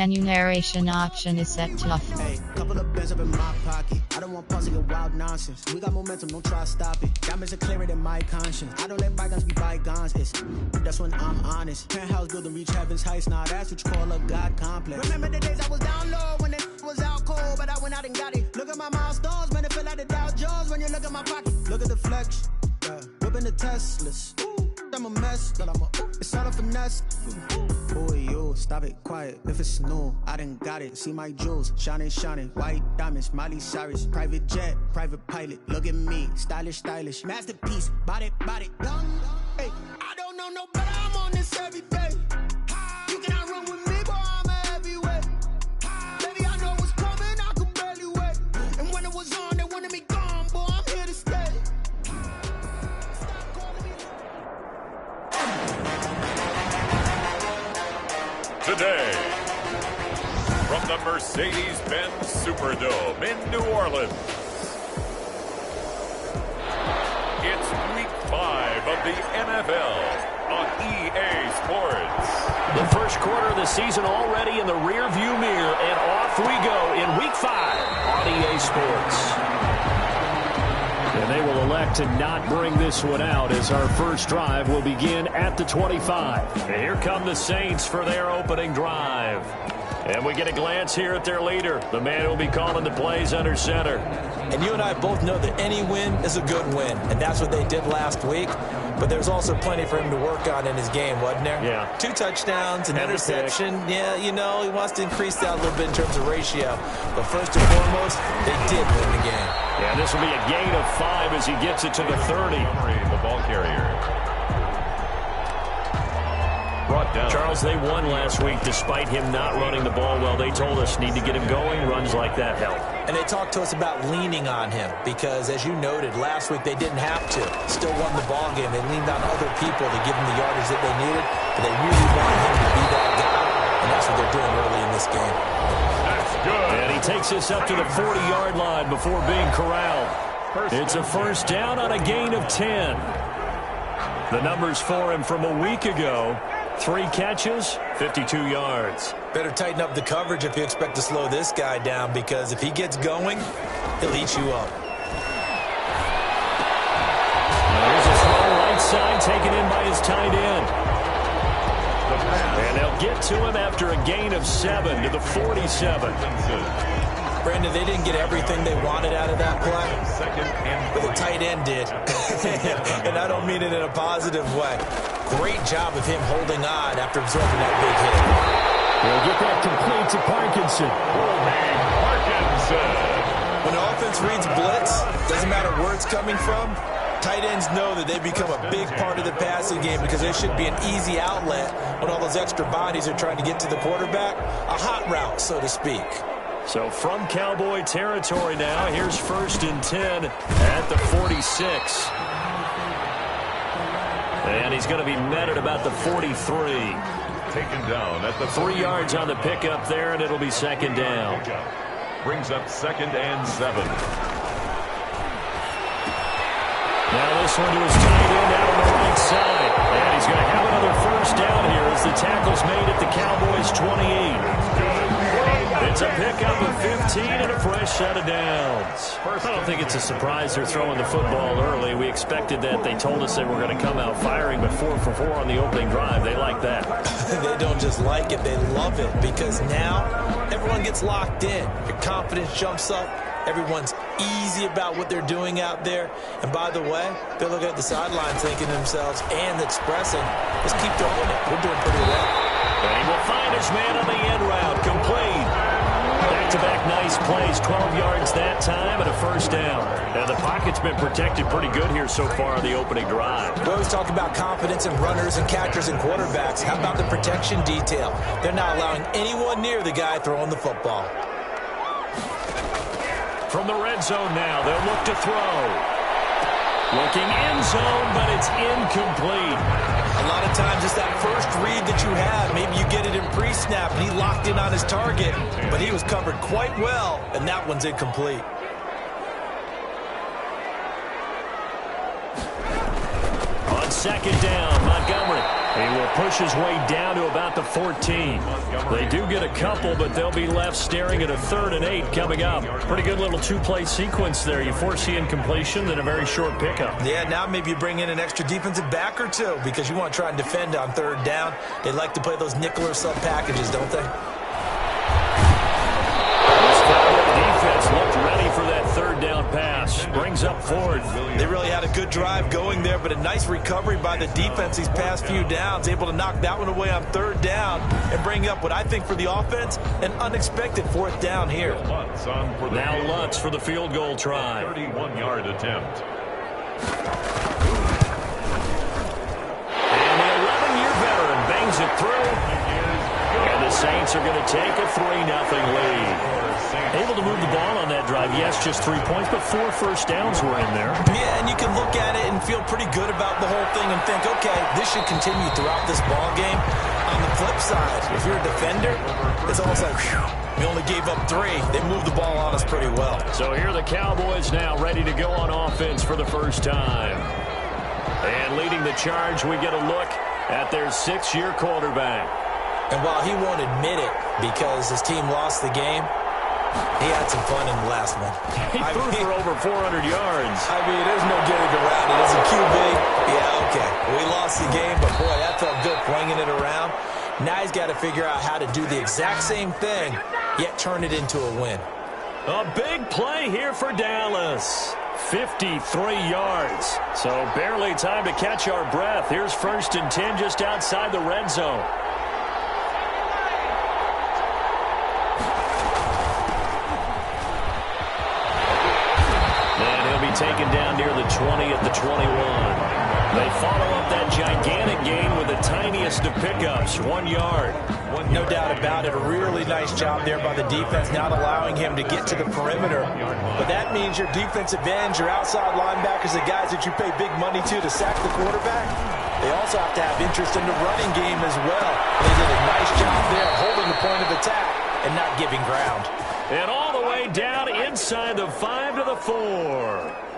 Menu narration option is set to off. Hey, couple of bands up in my pocket. I don't want pause your wild nonsense. We got momentum, don't try to stop it. Diamonds are clearer than my conscience. I don't let bygones be bygones. That's when I'm honest. Penthouse building reach heaven's heights. Now that's what you call a God complex. Remember the days I was down low when it was out cold, but I went out and got it. Look at my milestones, man, it feel like the Dow Jones when you look at my pocket. Look at the flex, whipping the Teslas. I'm a mess, but it's all a finesse. Boy, you stop it, quiet. If it's new, I done got it. See my jewels, shining, shining. White diamonds, Miley Cyrus. Private jet, private pilot. Look at me, stylish, stylish. Masterpiece, body, young. Hey, I don't know no better. I'm on this every day. You cannot run with me, boy. I'm a heavyweight. Baby, I know what's coming. I could barely wait. And when it was on, they wanted me gone, boy. I'm here to stay. Today, from the Mercedes-Benz Superdome in New Orleans, it's Week 5 of the NFL on EA Sports. The first quarter of the season already in the rear-view mirror, and off we go in Week 5 on EA Sports. And they will elect to not bring this one out as our first drive will begin at the 25. And here come the Saints for their opening drive. And we get a glance here at their leader, the man who will be calling the plays under center. And you and I both know that any win is a good win, and that's what they did last week. But there's also plenty for him to work on in his game, wasn't there? Yeah. 2 touchdowns, an interception. Yeah, you know, he wants to increase that a little bit in terms of ratio. But first and foremost, they did win the game. Yeah, this will be a gain of 5 as he gets it to the 30. The ball carrier. Brought down. Charles, they won last week despite him not running the ball well. They told us need to get him going. Runs like that help. And they talked to us about leaning on him because, as you noted, last week they didn't have to. Still won the ball game. They leaned on other people to give them the yardage that they needed, but they really wanted him to be that guy, and that's what they're doing early in this game. That's good. And he takes us up to the 40-yard line before being corralled. It's a first down on a gain of 10. The numbers for him from a week ago: 3 catches, 52 yards. Better tighten up the coverage if you expect to slow this guy down, because if he gets going, he'll eat you up. There's a small right side taken in by his tight end. And they'll get to him after a gain of 7 to the 47. Brandon, they didn't get everything they wanted out of that play, but the tight end did. And I don't mean it in a positive way. Great job of him holding on after absorbing that big hit. He'll get that complete to Parkinson. Parkinson. When the offense reads blitz, doesn't matter where it's coming from, tight ends know that they become a big part of the passing game because there should be an easy outlet when all those extra bodies are trying to get to the quarterback. A hot route, so to speak. So from Cowboy territory now, here's 1st and 10 at the 46. And he's going to be met at about the 43. Taken down at the 3 yards on the pickup there, and it'll be 2nd down. Brings up 2nd and 7. Now this one to his tight end out on the right side. And he's going to have another first down here as the tackle's made at the Cowboys' 28. It's a pickup of 15 and a fresh set of downs. I don't think it's a surprise they're throwing the football early. We expected that. They told us they were going to come out firing, but 4 for 4 on the opening drive. They like that. They don't just like it, they love it, because now everyone gets locked in. Your confidence jumps up. Everyone's easy about what they're doing out there. And by the way, they're looking at the sidelines thinking to themselves and expressing, let's keep throwing it. We're doing pretty well. And he will find his man on the end route. Complete. Back-to-back nice plays. 12 yards that time and a first down. Now the pocket's been protected pretty good here so far on the opening drive. We always talk about confidence in runners and catchers and quarterbacks. How about the protection detail? They're not allowing anyone near the guy throwing the football. From the red zone now, they'll look to throw. Looking end zone, but it's incomplete. A lot of times it's that first read that you have. Maybe you get it in pre-snap, and he locked in on his target, but he was covered quite well, and that one's incomplete. second down. Montgomery. He will push his way down to about the 14. They do get a couple, but they'll be left staring at a 3rd and 8 coming up. Pretty good little two-play sequence there. You force the incompletion, then a very short pickup. Yeah, now maybe you bring in an extra defensive back or two because you want to try and defend on 3rd down. They like to play those nickel or sub packages, don't they? Defense looked ready for that 3rd down pass. Brings up 4th. They really had a good drive going there, but a nice recovery by the defense these past few downs. Able to knock that one away on 3rd down and bring up what I think for the offense, an unexpected 4th down here. Now Lutz for the field goal try. 31-yard attempt. And the 11-year veteran bangs it through. And the Saints are going to take a 3-0 lead. Able to move the ball on that drive. Yes, just 3 points, but 4 first downs were in there. Yeah, and you can look at it and feel pretty good about the whole thing and think, okay, this should continue throughout this ball game. On the flip side, if you're a defender, it's almost like, whew, we only gave up 3. They moved the ball on us pretty well. So here are the Cowboys now ready to go on offense for the first time. And leading the charge, we get a look at their 6-year quarterback. And while he won't admit it because his team lost the game, he had some fun in the last one. He threw for over 400 yards. I mean, there's no getting around it. As a QB, yeah, okay. We lost the game, but boy, that felt good flinging it around. Now he's got to figure out how to do the exact same thing, yet turn it into a win. A big play here for Dallas. 53 yards. So barely time to catch our breath. Here's 1st and 10 just outside the red zone. Taken down near the 20 at the 21. They follow up that gigantic gain with the tiniest of pickups, 1 yard. No doubt about it. A really nice job there by the defense, not allowing him to get to the perimeter. But that means your defensive ends, your outside linebackers, the guys that you pay big money to sack the quarterback, they also have to have interest in the running game as well. They did a nice job there holding the point of attack and not giving ground. And all the way down inside the 5 to the 4.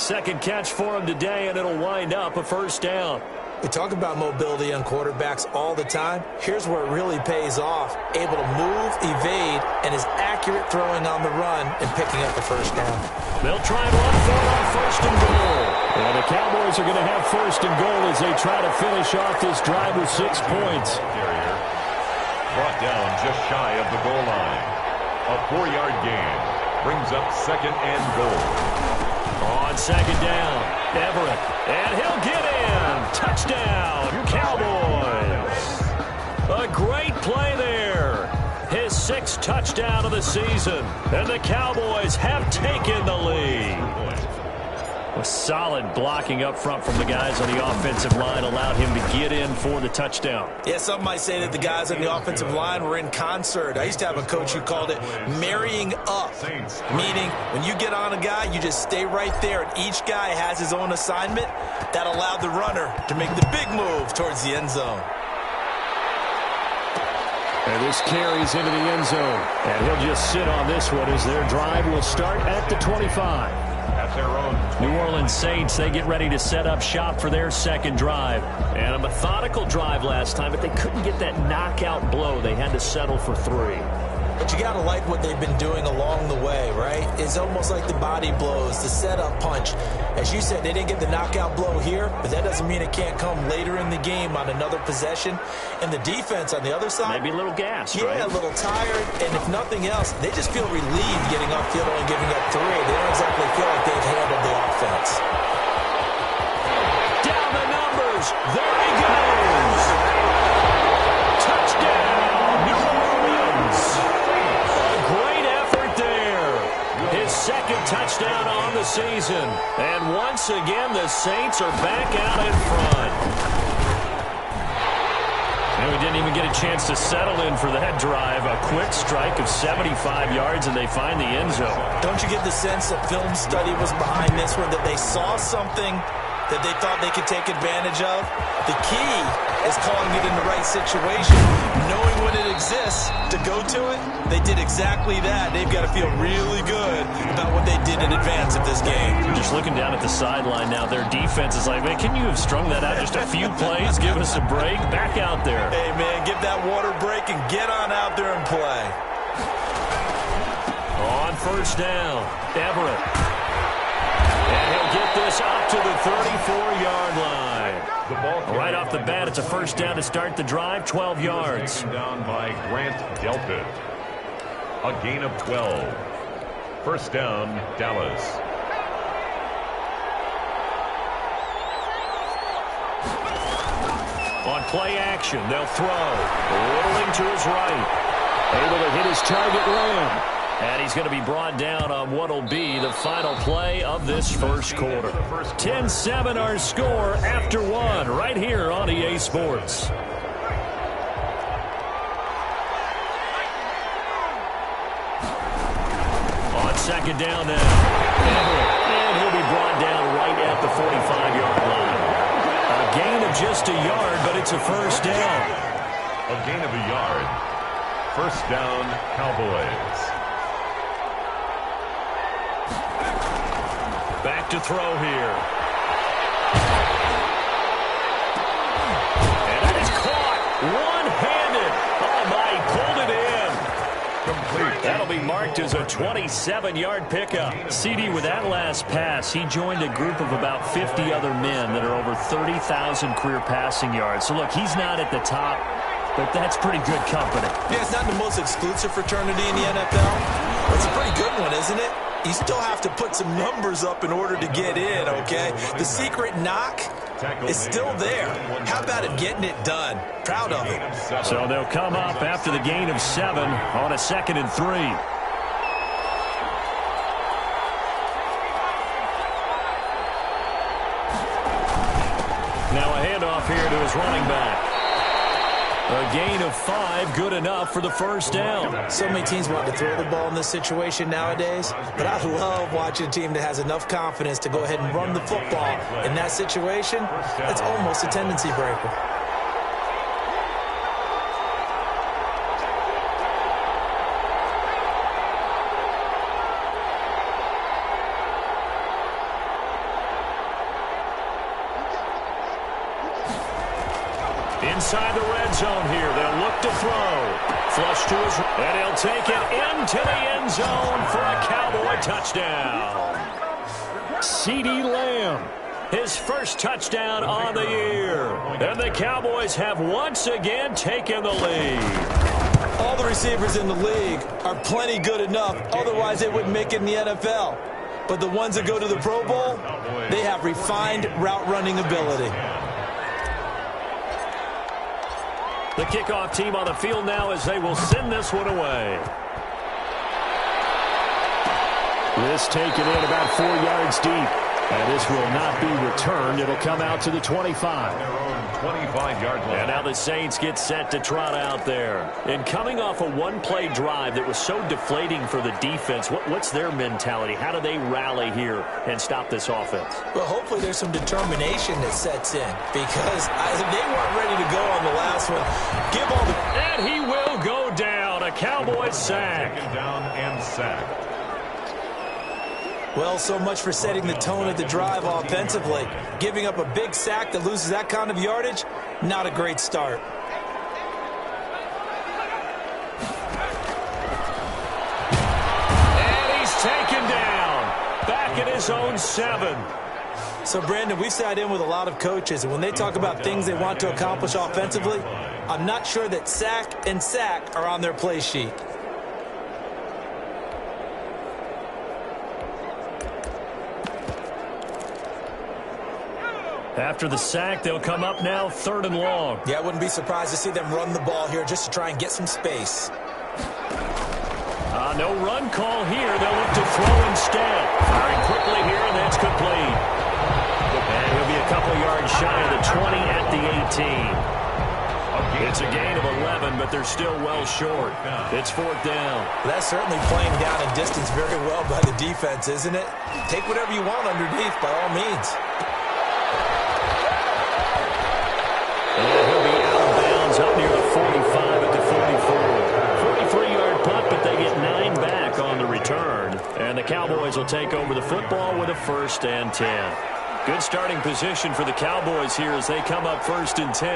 Second catch for him today, and it'll wind up a 1st down. We talk about mobility on quarterbacks all the time. Here's where it really pays off. Able to move, evade, and is accurate throwing on the run and picking up the 1st down. They'll try and run for it on 1st and goal. And the Cowboys are going to have 1st and goal as they try to finish off this drive with 6 points. Brought down just shy of the goal line. A 4-yard gain brings up 2nd and goal. On 2nd down, Everett, and he'll get in. Touchdown, Cowboys. A great play there. His 6th touchdown of the season, and the Cowboys have taken the lead. A solid blocking up front from the guys on the offensive line allowed him to get in for the touchdown. Yeah, some might say that the guys on the offensive line were in concert. I used to have a coach who called it marrying up, meaning when you get on a guy, you just stay right there, and each guy has his own assignment. That allowed the runner to make the big move towards the end zone. And this carries into the end zone. And he'll just sit on this one as their drive will start at the 25. Their own New Orleans Saints, they get ready to set up shop for their 2nd drive. And a methodical drive last time, but they couldn't get that knockout blow. They had to settle for 3. But you got to like what they've been doing along the way, right? It's almost like the body blows, the setup punch. As you said, they didn't get the knockout blow here, but that doesn't mean it can't come later in the game on another possession. And the defense on the other side, maybe a little gas, yeah, right? a little tired. And if nothing else, they just feel relieved getting off field and giving up 3. They don't exactly feel like they've handled the offense. Down the numbers. There he goes. Touchdown, New Orleans. A great effort there. His 2nd touchdown on the season. And once again, the Saints are back out in front. And we didn't even get a chance to settle in for that drive. A quick strike of 75 yards, and they find the end zone. Don't you get the sense that film study was behind this one, that they saw something that they thought they could take advantage of. The key is calling it in the right situation, knowing when it exists to go to it. They did exactly that. They've got to feel really good about what they did in advance of this game. Just looking down at the sideline now, their defense is like, man, can you have strung that out just a few plays? Give us a break. Back out there. Hey, man, give that water break and get on out there and play. On first down, Everett. And he'll get this up to the 34-yard line. Right off the bat, it's a first down to start the drive, 12 yards. Down by Grant Delpit. A gain of 12. First down, Dallas. On play action, they'll throw. Whittling to his right. Able to hit his target, Lamb. And he's going to be brought down on what will be the final play of this first quarter. 10-7 our score after one right here on EA Sports. On second down now. And he'll be brought down right at the 45-yard line. A gain of just a yard, but it's a first down. A gain of a yard. First down, Cowboys. Back to throw here. And that is caught. One-handed. Oh, my, he pulled it in. Complete. That'll be marked as a 27-yard pickup. CD, with that last pass, he joined a group of about 50 other men that are over 30,000 career passing yards. So, look, he's not at the top, but that's pretty good company. Yeah, it's not the most exclusive fraternity in the NFL. It's a pretty good one, isn't it? You still have to put some numbers up in order to get in, okay? The secret knock is still there. How about it getting it done? Proud of it. So they'll come up after the gain of 7 on a 2nd and 3. Now a handoff here to his running back. A gain of 5, good enough for the first down. So many teams want to throw the ball in this situation nowadays, but I love watching a team that has enough confidence to go ahead and run the football. In that situation, that's almost a tendency breaker. Inside the red zone here, they'll look to throw. Flush to his, and he'll take it into the end zone for a Cowboy touchdown. CeeDee Lamb, his first touchdown on the year. And the Cowboys have once again taken the lead. All the receivers in the league are plenty good enough, otherwise they wouldn't make it in the NFL. But the ones that go to the Pro Bowl, they have refined route running ability. The kickoff team on the field now as they will send this one away. This taken in about 4 yards deep. And this will not be returned. It'll come out to the 25. Their own 25-yard line. And now the Saints get set to trot out there. And coming off a one-play drive that was so deflating for the defense, what's their mentality? How do they rally here and stop this offense? Well, hopefully there's some determination that sets in, because they weren't ready to go on the last one. And he will go down. A Cowboys sack. Taken down and sacked. Well, so much for setting the tone of the drive offensively. Giving up a big sack that loses that kind of yardage, not a great start. And he's taken down. Back at his own 7. So, Brandon, we've sat in with a lot of coaches, and when they talk about things they want to accomplish offensively, I'm not sure that sack and sack are on their play sheet. After the sack, they'll come up now 3rd and long. Yeah, I wouldn't be surprised to see them run the ball here just to try and get some space. No run call here. They'll look to throw instead. Firing quickly here, and that's complete. And he'll be a couple yards shy of the 20 at the 18. It's a gain of 11, but they're still well short. It's 4th down. That's certainly playing down in distance very well by the defense, isn't it? Take whatever you want underneath, by all means. And he'll be out of bounds up near the 45 at the 44. 43-yard punt, but they get 9 back on the return. And the Cowboys will take over the football with a 1st and 10. Good starting position for the Cowboys here as they come up 1st and 10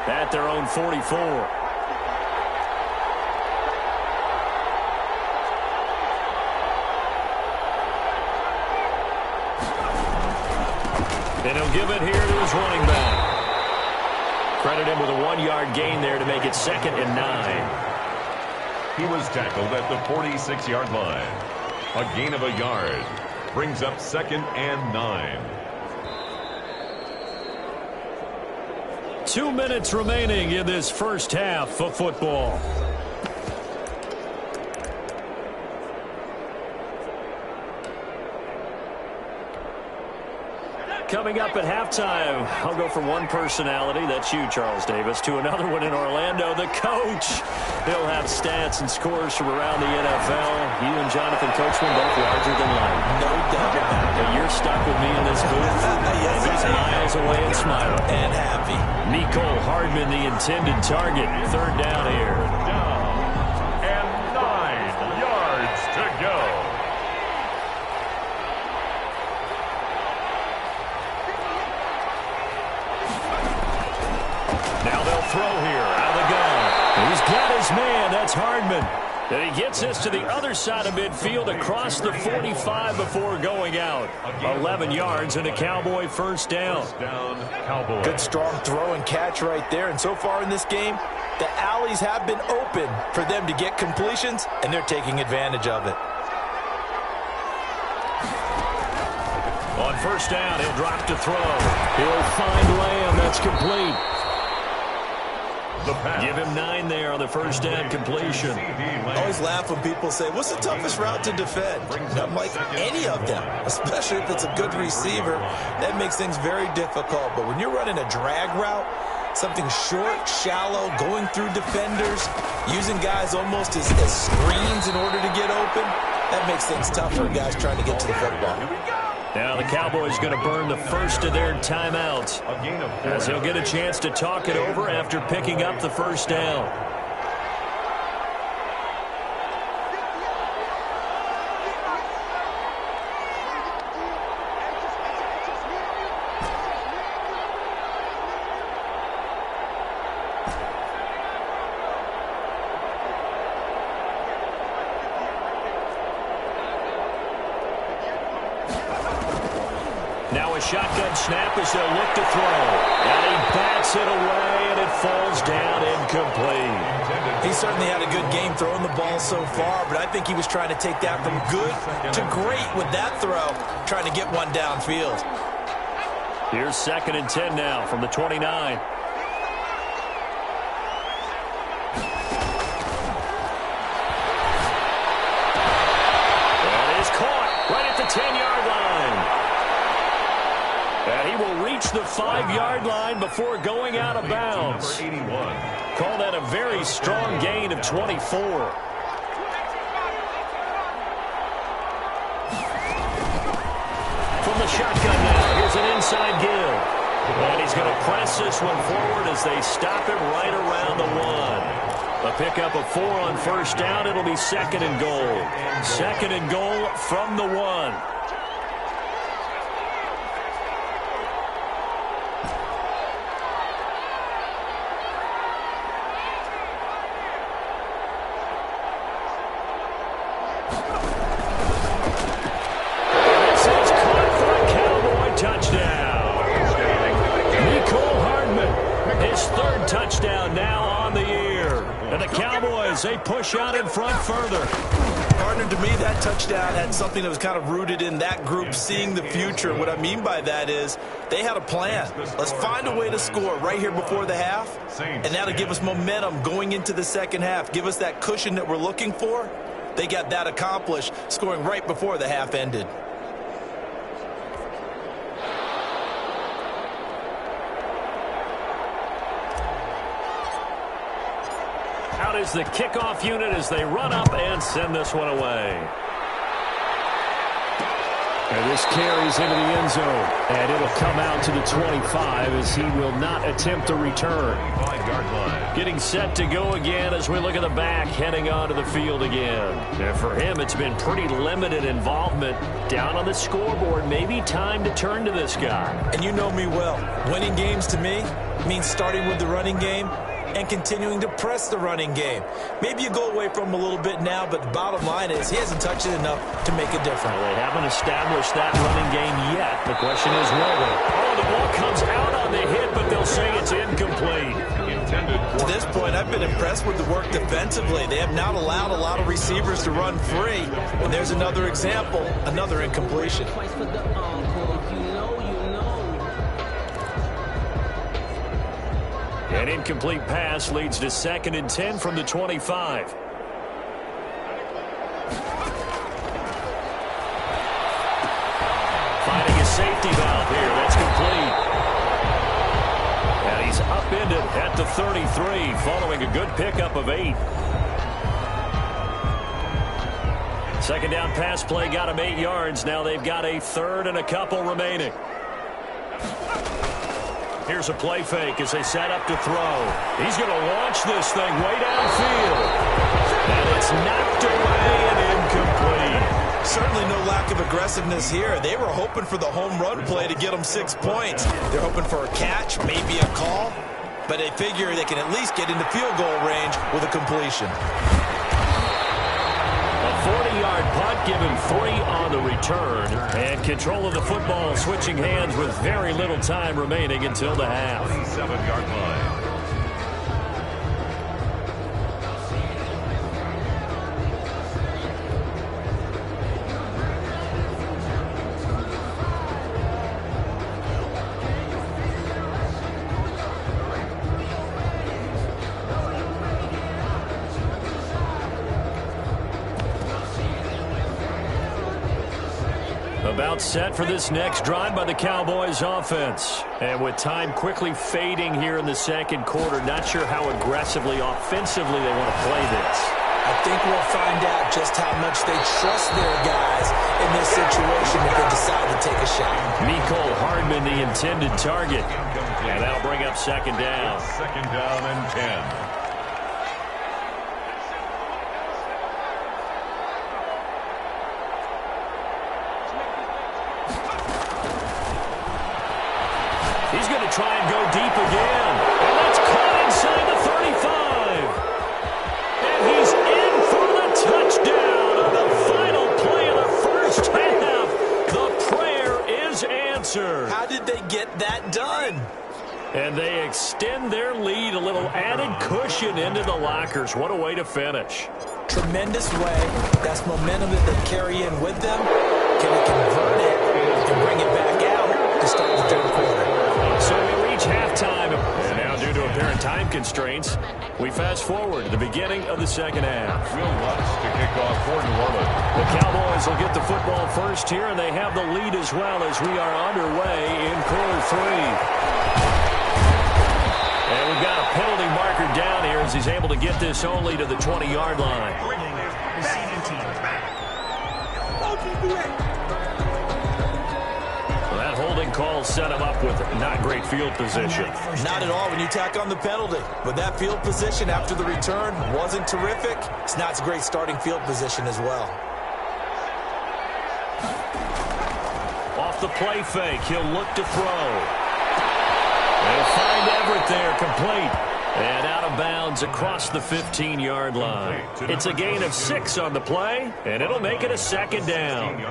at their own 44. And he'll give it here to his running back. Credit him with a 1-yard gain there to make it 2nd and 9. He was tackled at the 46-yard line. A gain of a yard brings up 2nd and 9. 2 minutes remaining in this first half of football. Coming up at halftime, I'll go from one personality, that's you, Charles Davis, to another one in Orlando, the coach. He'll have stats and scores from around the NFL. You and Jonathan Coachman both larger than life. No doubt about it. But you're stuck with me in this booth. Yes, He's miles away and smiling. And happy. Nicole Hardman, the intended target. 3rd down here. Down. And 9 yards to go. Now they'll throw here out of the gun. He's got his man. That's Hardman. And he gets this to the other side of midfield across the 45 before going out. 11 yards and a Cowboy 1st down. Cowboy. Good strong throw and catch right there. And so far in this game, the alleys have been open for them to get completions, and they're taking advantage of it. On 1st down, he'll drop to throw. He'll find Lamb. That's complete. Give him 9 there on the 1st down completion. I always laugh when people say, what's the toughest route to defend? And I'm like, any of them, especially if it's a good receiver. That makes things very difficult. But when you're running a drag route, something short, shallow, going through defenders, using guys almost as screens in order to get open, that makes things tough for guys trying to get to the football. Now the Cowboys going to burn the first of their timeouts as he'll get a chance to talk it over after picking up the 1st down. Shotgun snap as they'll look to throw. And he bats it away, and it falls down incomplete. He certainly had a good game throwing the ball so far, but I think he was trying to take that from good to great with that throw, trying to get one downfield. Here's 2nd and 10 now from the 29. And he's caught right at the 10-yard line. And he will reach the 5-yard line before going out of bounds. Call that a very strong gain of 24. From the shotgun now, here's an inside give. And he's going to press this one forward as they stop him right around the 1. A pickup of 4 on 1st down. It'll be 2nd and goal. 2nd and goal from the 1. They push out in front further. Partner, to me, that touchdown had something that was kind of rooted in that group seeing the future. What I mean by that is they had a plan. Let's find a way to score right here before the half, and that'll give us momentum going into the 2nd half, give us that cushion that we're looking for. They got that accomplished, scoring right before the half ended. Out is the kickoff unit as they run up and send this one away. And this carries into the end zone. And it'll come out to the 25 as he will not attempt a return. 5-yard line. Getting set to go again as we look at the back heading onto the field again. And for him, it's been pretty limited involvement down on the scoreboard. Maybe time to turn to this guy. And you know me well. Winning games to me means starting with the running game and continuing to press the running game. Maybe you go away from him a little bit now, but the bottom line is he hasn't touched it enough to make a difference. Well, they haven't established that running game yet. The question is, will they? Oh, the ball comes out on the hit, but they'll say it's incomplete. To this point, I've been impressed with the work defensively. They have not allowed a lot of receivers to run free. And there's another example, another incompletion. An incomplete pass leads to 2nd and 10 from the 25. Finding a safety valve here. That's complete. And he's upended at the 33 following a good pickup of 8. Second down pass play got him 8 yards. Now they've got a 3rd and a couple remaining. Here's a play fake as they set up to throw. He's going to launch this thing way downfield. And it's knocked away and incomplete. Certainly no lack of aggressiveness here. They were hoping for the home run play to get them 6 points. They're hoping for a catch, maybe a call. But they figure they can at least get into field goal range with a completion. A 40-yard punt, given 3 on the return. And control of the football switching hands with very little time remaining until the half. 27-yard line. About set for this next drive by the Cowboys offense. And with time quickly fading here in the second quarter, not sure how aggressively, offensively they want to play this. I think we'll find out just how much they trust their guys in this situation if they decide to take a shot. Mecole Hardman, the intended target. And that'll bring up 2nd down. 2nd down and 10. He's going to try and go deep again. And that's caught inside the 35. And he's in for the touchdown on the final play of the first half. The prayer is answered. How did they get that done? And they extend their lead, a little added cushion into the lockers. What a way to finish. Tremendous way. That's momentum that they carry in with them. Can they convert it and bring it back out to start the third quarter? So we reach halftime, and now due to apparent time constraints, we fast forward to the beginning of the second half. Will Lutz to kick off for New Orleans. The Cowboys will get the football first here, and they have the lead as well as we are underway in quarter 3. And we've got a penalty marker down here as he's able to get this only to the 20-yard line. That holding call set him up with not great field position. Not at all when you tack on the penalty. But that field position after the return wasn't terrific. It's not a great starting field position as well. Off the play fake, he'll look to throw. They'll find Everett there, complete. And out of bounds across the 15-yard line. It's a gain of 6 on the play, and it'll make it a 2nd down.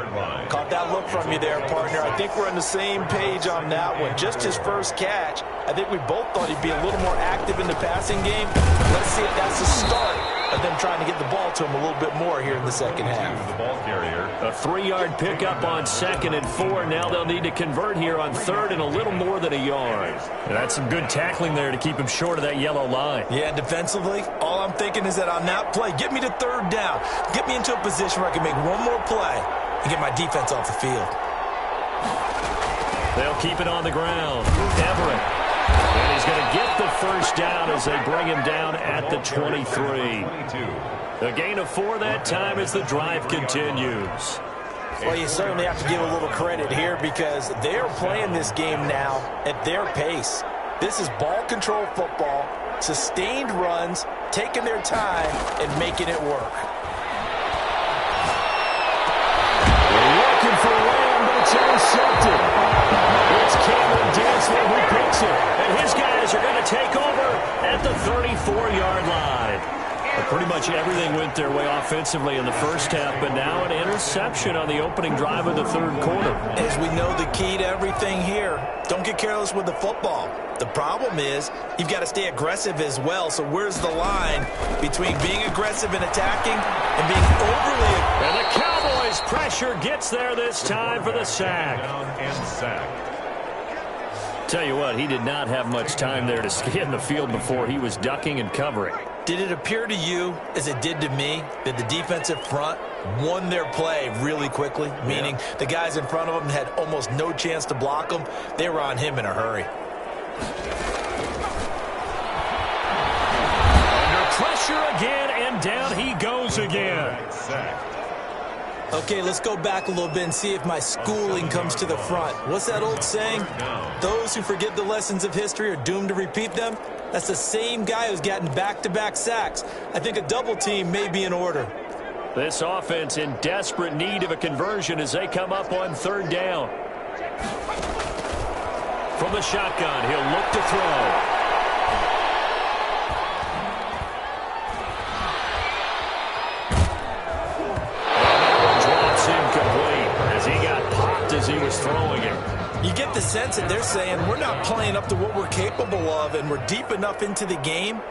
Caught that look from you there, partner. I think we're on the same page on that one. Just his first catch. I think we both thought he'd be a little more active in the passing game. Let's see if that's the start of them trying to get the ball to him a little bit more here in the second half. The ball carrier. A 3-yard pickup on 2nd and 4. Now they'll need to convert here on 3rd and a little more than a yard. And that's some good tackling there to keep him short of that yellow line. Yeah, defensively, all I'm thinking is that on that play, get me to 3rd down. Get me into a position where I can make one more play and get my defense off the field. They'll keep it on the ground. Everett. And he's going to get the first down as they bring him down at the 23. A gain of 4 that time as the drive continues. Well, you certainly have to give a little credit here because they're playing this game now at their pace. This is ball control football, sustained runs, taking their time, and making it work. Looking for Lamb, but it's intercepted. It's Cameron Dantzler who picks it, and his guys are going to take over at the 34-yard line. Pretty much everything went their way offensively in the first half, but now an interception on the opening drive of the third quarter. As we know, the key to everything here, don't get careless with the football. The problem is you've got to stay aggressive as well. So where's the line between being aggressive and attacking and being overly aggressive? And the Cowboys' pressure gets there this time for the sack. And sack. Tell you what, he did not have much time there to scan the field before he was ducking and covering. Did it appear to you, as it did to me, that the defensive front won their play really quickly? Meaning the guys in front of them had almost no chance to block them. They were on him in a hurry. Under pressure again, and down he goes again. Okay, let's go back a little bit and see if my schooling comes to the front. What's that old saying? Those who forget the lessons of history are doomed to repeat them. That's the same guy who's gotten back-to-back sacks. I think a double team may be in order. This offense in desperate need of a conversion as they come up on third down. From the shotgun, he'll look to throw. As he was throwing it. You get the sense that they're saying we're not playing up to what we're capable of, and we're deep enough into the game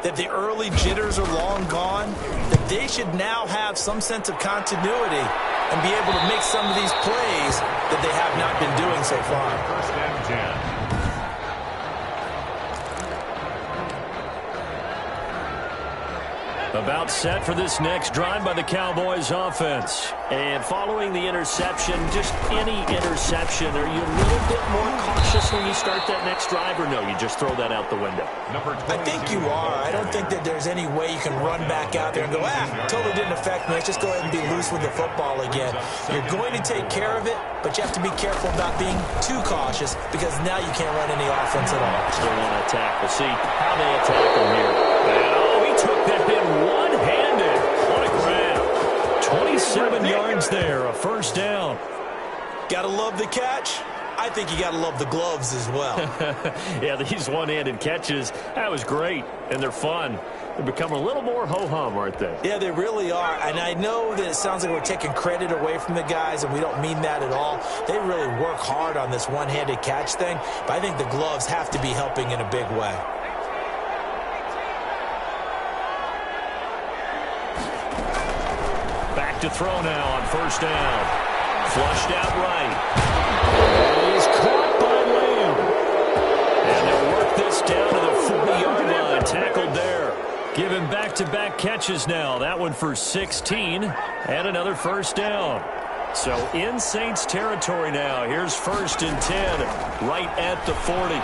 that the early jitters are long gone, that they should now have some sense of continuity and be able to make some of these plays that they have not been doing so far. First and 10. About set for this next drive by the Cowboys offense. And following the interception, just any interception, are you a little bit more cautious when you start that next drive, or no, you just throw that out the window? I think you are. I don't think that there's any way you can run back out there and go, totally didn't affect me. Let's just go ahead and be loose with the football again. You're going to take care of it, but you have to be careful about being too cautious because now you can't run any offense at all. Still want to attack. We'll see how they attack them here. And, he took that in one-handed. What a grab. 27 yards there, a first down. Gotta love the catch. I think you gotta love the gloves as well. Yeah, these one-handed catches, that was great, and they're fun. They've become a little more ho-hum, aren't they? Yeah, they really are. And I know that it sounds like we're taking credit away from the guys, and we don't mean that at all. They really work hard on this one-handed catch thing, but I think the gloves have to be helping in a big way. Back to throw now on first down. Flushed out right. He's caught by Lamb. And they'll work this down to the 40-yard line. Tackled there. Given back-to-back catches now. That one for 16. And another first down. So in Saints territory now. Here's first and 10. Right at the 40.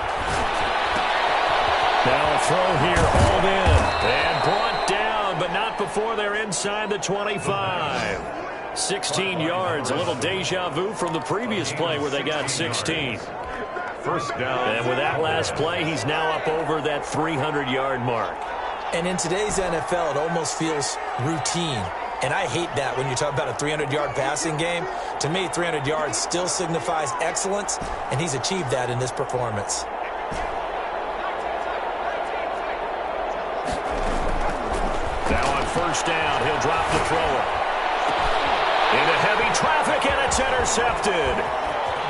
Now a throw here. Hauled in. And brought down, but not before they're inside the 25. 16 yards, a little deja vu from the previous play where they got 16. First down. And with that last play, he's now up over that 300-yard mark. And in today's NFL, it almost feels routine. And I hate that when you talk about a 300-yard passing game. To me, 300 yards still signifies excellence, and he's achieved that in this performance. Now on first down, he'll drop the thrower. Into heavy traffic, and it's intercepted.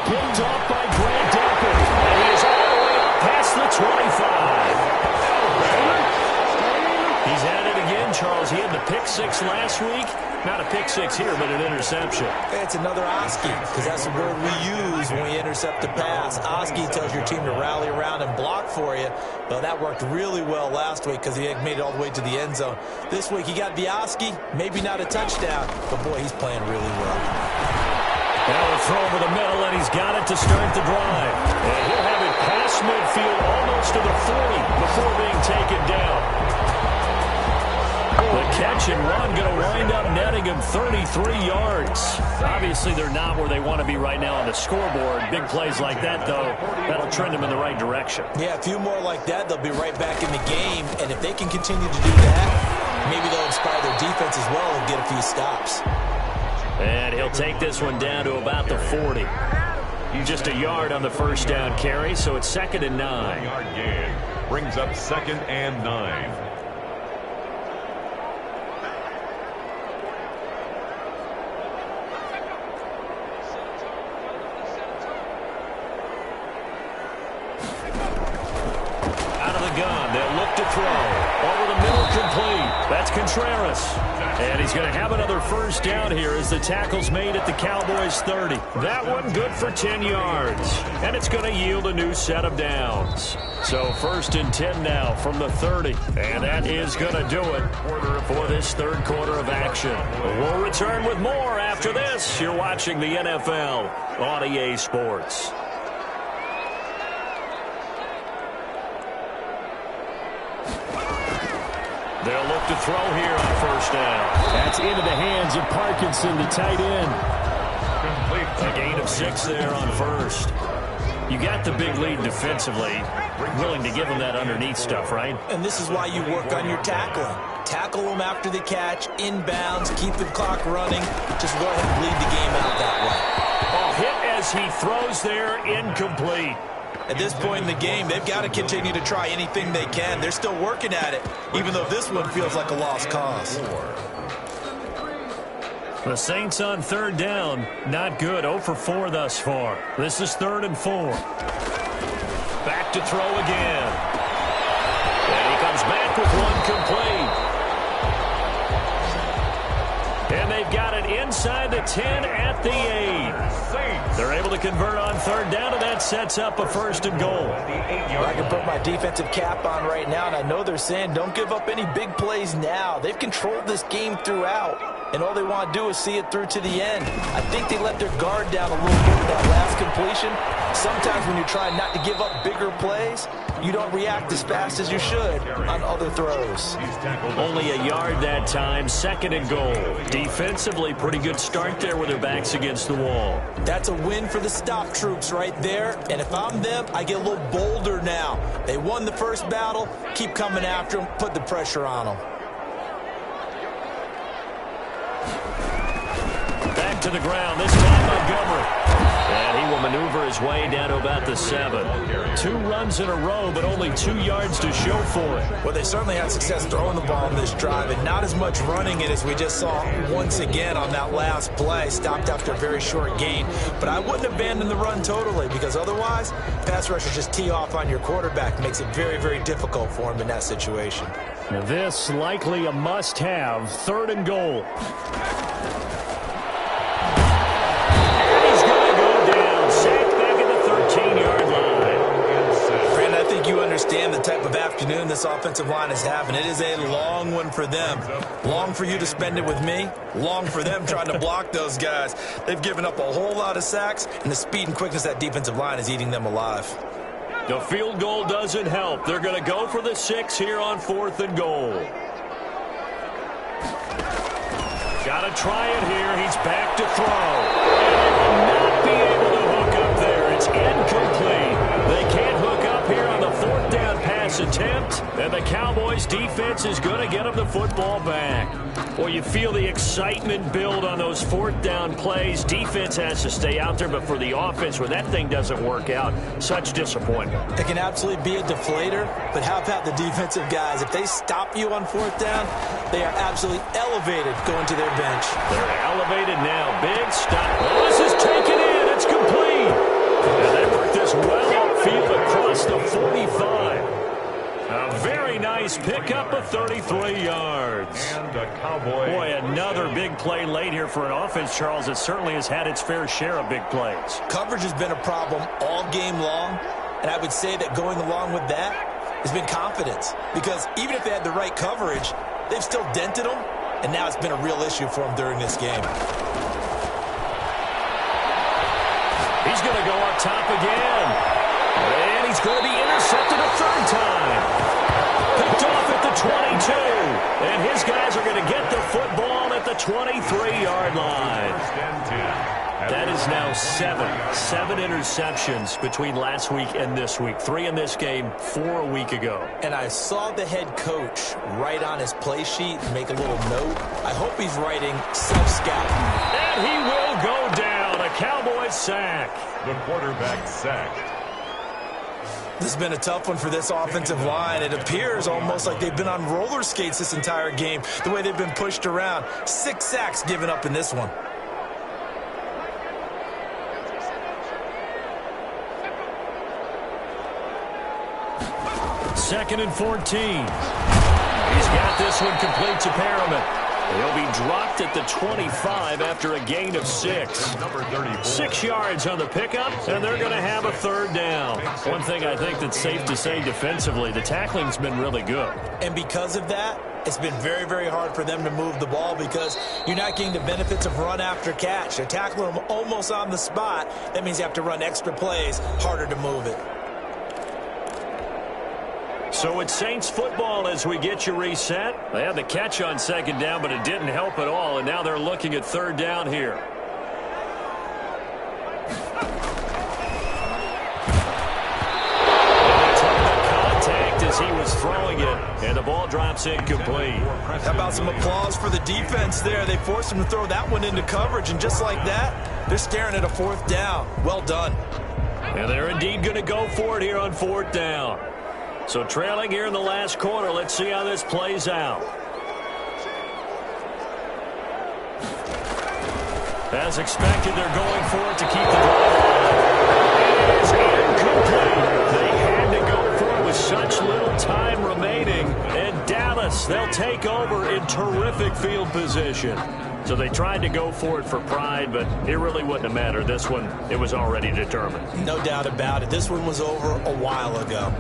Picked off by Grant Delpit, and he is all the way up past the 25. He's at it again, Charles. He had the pick six last week. Not a pick six here, but an interception. It's another Oski, because that's the word we use when we intercept a pass. Oski tells your team to rally around and block for you. Well, that worked really well last week because he made it all the way to the end zone. This week he got the Oski, maybe not a touchdown, but boy, he's playing really well. Now a throw over the middle, and he's got it to start the drive. And he'll have it past midfield almost to the 40 before being taken down. The catch and run going to wind up netting him 33 yards. Obviously, they're not where they want to be right now on the scoreboard. Big plays like that, though, that'll trend them in the right direction. Yeah, a few more like that, they'll be right back in the game. And if they can continue to do that, maybe they'll inspire their defense as well and get a few stops. And he'll take this one down to about the 40. Just a yard on the first down carry, so it's 2nd and 9. Yard gain brings up 2nd and 9. Over the middle, complete. That's Contreras. And he's going to have another first down here as the tackle's made at the Cowboys' 30. That one good for 10 yards. And it's going to yield a new set of downs. So 1st and 10 now from the 30. And that is going to do it for this third quarter of action. We'll return with more after this. You're watching the NFL on EA Sports. They'll look to throw here on first down. That's into the hands of Parkinson, the tight end. A gain of 6 there on first. You got the big lead defensively. Willing to give them that underneath stuff, right? And this is why you work on your tackling. Tackle them after the catch, inbounds, keep the clock running. Just go ahead and bleed the game out that way. Oh, hit as he throws there, incomplete. At this point in the game, they've got to continue to try anything they can. They're still working at it, even though this one feels like a lost cause. The Saints on third down, not good. 0 for 4 thus far. This is 3rd and 4. Back to throw again. And he comes back with one complete. And they've got it inside the 10 at the 8. They're able to convert on third down, and that sets up a 1st and goal. I can put my defensive cap on right now, and I know they're saying don't give up any big plays now. They've controlled this game throughout, and all they want to do is see it through to the end. I think they let their guard down a little bit with that last completion. Sometimes when you're trying not to give up bigger plays, you don't react as fast as you should on other throws. Only a yard that time, 2nd and goal. Defensively, pretty good start there with their backs against the wall. That's a win for the stop troops right there. And if I'm them, I get a little bolder now. They won the first battle. Keep coming after them. Put the pressure on them. Back to the ground, this time Montgomery. And he will maneuver his way down to about the 7. 2 runs in a row, but only 2 yards to show for it. Well, they certainly had success throwing the ball on this drive, and not as much running it as we just saw once again on that last play. Stopped after a very short gain. But I wouldn't abandon the run totally, because otherwise, pass rushers just tee off on your quarterback. Makes it very, very difficult for him in that situation. Now this likely a must-have, 3rd and goal. You understand the type of afternoon this offensive line is having. It is a long one for them. Long for you to spend it with me. Long for them trying to block those guys. They've given up a whole lot of sacks, and the speed and quickness of that defensive line is eating them alive. The field goal doesn't help. They're going to go for the 6 here on 4th and goal. Got to try it here. He's back to throw. And they will not be able to hook up there. It's incomplete. They can't hook up here on the 4th down pass attempt. And the Cowboys defense is going to get them the football back. Boy, you feel the excitement build on those 4th down plays. Defense has to stay out there, but for the offense, when that thing doesn't work out, such disappointment. It can absolutely be a deflator, but how about the defensive guys? If they stop you on 4th down, they are absolutely elevated going to their bench. They're elevated now. Big stop. Oh, this is taken in. It's complete. And they work this well upfield across the 45. A very nice pickup of 33 yards. And the Cowboys. Boy, another big play late here for an offense, Charles, that certainly has had its fair share of big plays. Coverage has been a problem all game long, and I would say that going along with that has been confidence. Because even if they had the right coverage, they've still dented them, and now it's been a real issue for them during this game. He's going to go up top again. And he's going to be intercepted a 3rd time. Picked off at the 22. And his guys football at the 23-yard line. That is now seven interceptions between last week and this week. 3 in this game, 4 a week ago. And I saw the head coach write on his play sheet and make a little note. I hope he's writing self-scouting. And he will go down. A Cowboys sack. The quarterback sacked. This has been a tough one for this offensive line. It appears almost like they've been on roller skates this entire game, the way they've been pushed around. 6 sacks given up in this one. Second and 14. He's got this one complete to Perriman. He'll be dropped at the 25 after a gain of 6. Number 34. 6 yards on the pickup, and they're going to have a third down. One thing I think that's safe to say defensively, the tackling's been really good. And because of that, it's been very, very hard for them to move the ball because you're not getting the benefits of run after catch. They're tackling them almost on the spot. That means you have to run extra plays, harder to move it. So it's Saints football as we get you reset. They had the catch on second down, but it didn't help at all, and now they're looking at third down here. And they took the contact as he was throwing it, and the ball drops incomplete. How about some applause for the defense there? They forced him to throw that one into coverage, and just like that, they're staring at a fourth down. Well done. And they're indeed going to go for it here on fourth down. So trailing here in the last quarter, let's see how this plays out. As expected, they're going for it to keep the drive alive. It is incomplete. They had to go for it with such little time remaining. And Dallas, they'll take over in terrific field position. So they tried to go for it for pride, but it really wouldn't have mattered. This one, it was already determined. No doubt about it. This one was over a while ago.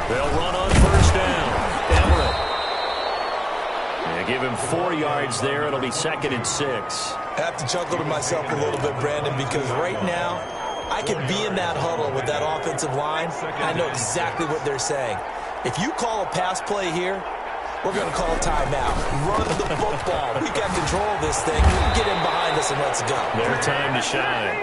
They'll run on first down. Everett. They give him 4 yards there. It'll be 2nd and 6. I have to chuckle to myself a little bit, Brandon, because right now I could be in that huddle with that offensive line. I know exactly what they're saying. If you call a pass play here, we're going to call a timeout. Run the football. We got control of this thing. Get in behind us and let's go. Their time to shine.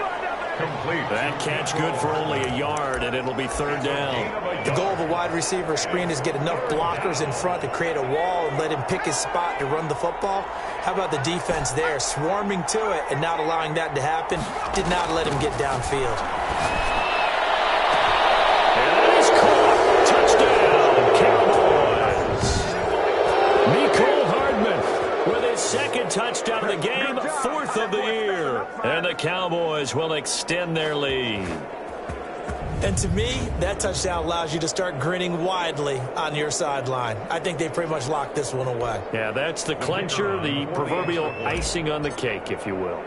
Complete. That catch good for only a yard, and it'll be third down. The goal of a wide receiver screen is get enough blockers in front to create a wall and let him pick his spot to run the football. How about the defense there, swarming to it and not allowing that to happen? Did not let him get downfield. And that is caught. Touchdown, Cowboys. Mecole Hardman with his second touchdown of the game, 4th of the year. And the Cowboys will extend their lead. And to me, that touchdown allows you to start grinning widely on your sideline. I think they pretty much locked this one away. Yeah, that's the clincher, the proverbial icing on the cake, if you will.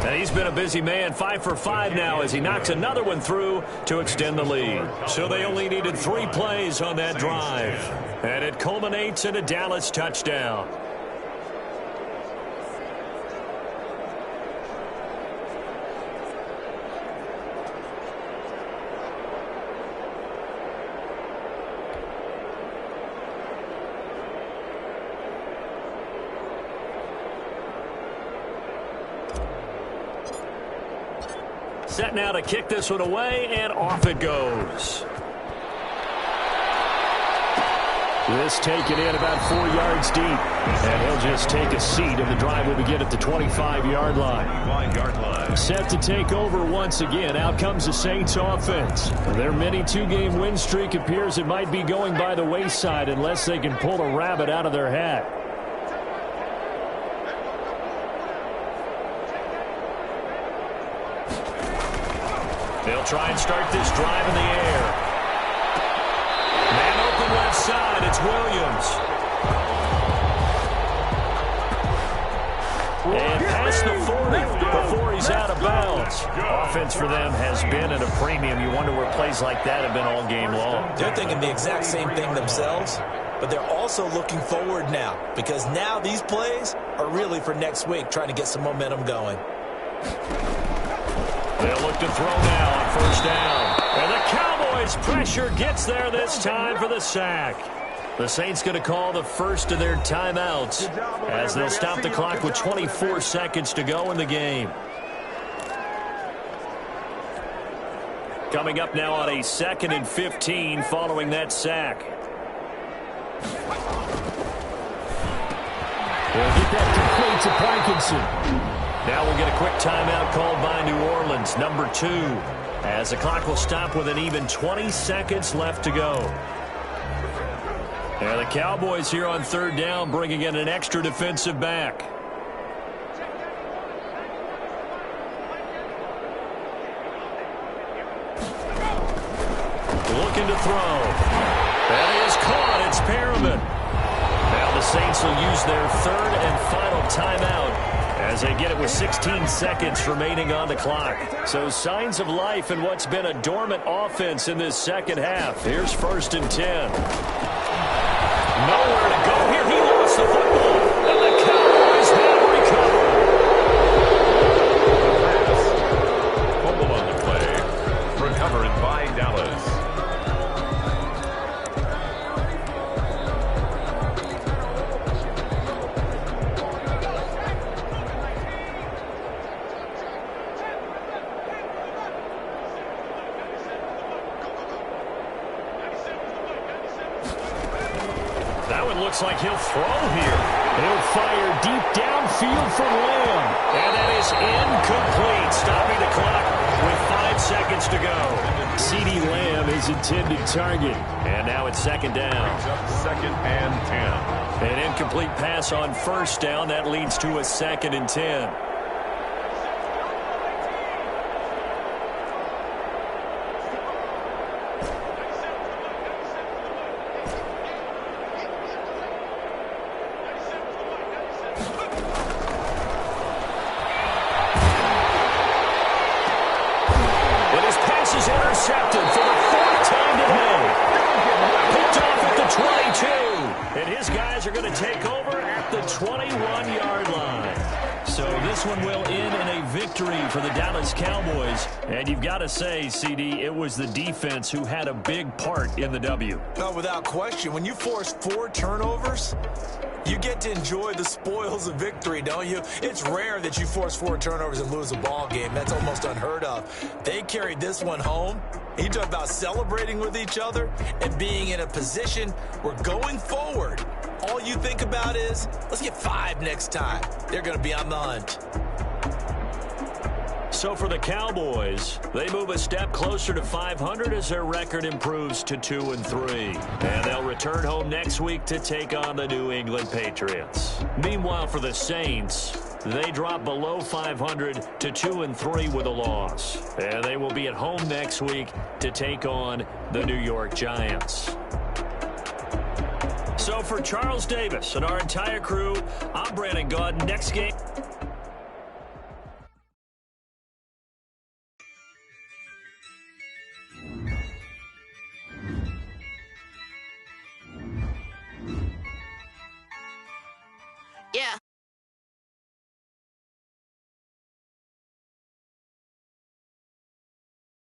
And he's been a busy man, 5 for 5 now as he knocks another one through to extend the lead. So they only needed 3 plays on that drive. And it culminates in a Dallas touchdown. Set now to kick this one away, and off it goes. This taken in about 4 yards deep, and he'll just take a seat, and the drive will begin at the 25-yard line. Set to take over once again. Out comes the Saints offense. Their mini 2-game win streak appears it might be going by the wayside unless they can pull a rabbit out of their hat. They'll try and start this drive in the air. Man open left side, it's Williams. And past the 40 before he's out of bounds. Offense for them has been at a premium. You wonder where plays like that have been all game long. They're thinking the exact same thing themselves. but they're also looking forward now because now these plays are really for next week, trying to get some momentum going. They'll look to throw now on first down. And the Cowboys' pressure gets there this time for the sack. The Saints going to call the first of their timeouts as they'll stop the clock with 24 seconds to go in the game. Coming up now on a 2nd and 15 following that sack. They'll get that complete to Parkinson. Now we'll get a quick timeout called by New Orleans, number 2, as the clock will stop with an even 20 seconds left to go. And the Cowboys here on 3rd down bringing in an extra defensive back. Looking to throw. That is caught. It's Perriman. Now the Saints will use their 3rd and final timeout as they get it with 16 seconds remaining on the clock. So signs of life in what's been a dormant offense in this second half. Here's 1st and 10. Nowhere to go here. He lost the football. And the Cowboys have recovered. Fumble on the play. Recovered by Dallas. Looks like he'll throw here. He'll fire deep downfield from Lamb. And that is incomplete, stopping the clock with 5 seconds to go. CeeDee Lamb, his intended target. And now it's 2nd down. 2nd and 10. An incomplete pass on 1st down. That leads to a 2nd and 10. Intercepted for the 4th time today. Picked off at the 22. And his guys are going to take over at the 21-yard line. So this one will end in a victory for the Dallas Cowboys. And you've got to say, CD, it was the defense who had a big part in the W. No, without question. When you force 4 turnovers, you get to enjoy the spoils of victory, don't you? It's rare that you force 4 turnovers and lose a ball game. That's almost unheard of. They carried this one home. You talk about celebrating with each other and being in a position where going forward, all you think about is, let's get 5 next time. They're going to be on the hunt. So for the Cowboys, they move a step closer to 500 as their record improves to 2-3. And they'll return home next week to take on the New England Patriots. Meanwhile, for the Saints, they drop below 500 to 2-3 with a loss. And they will be at home next week to take on the New York Giants. So for Charles Davis and our entire crew, I'm Brandon Gaudin. Next game. Yeah.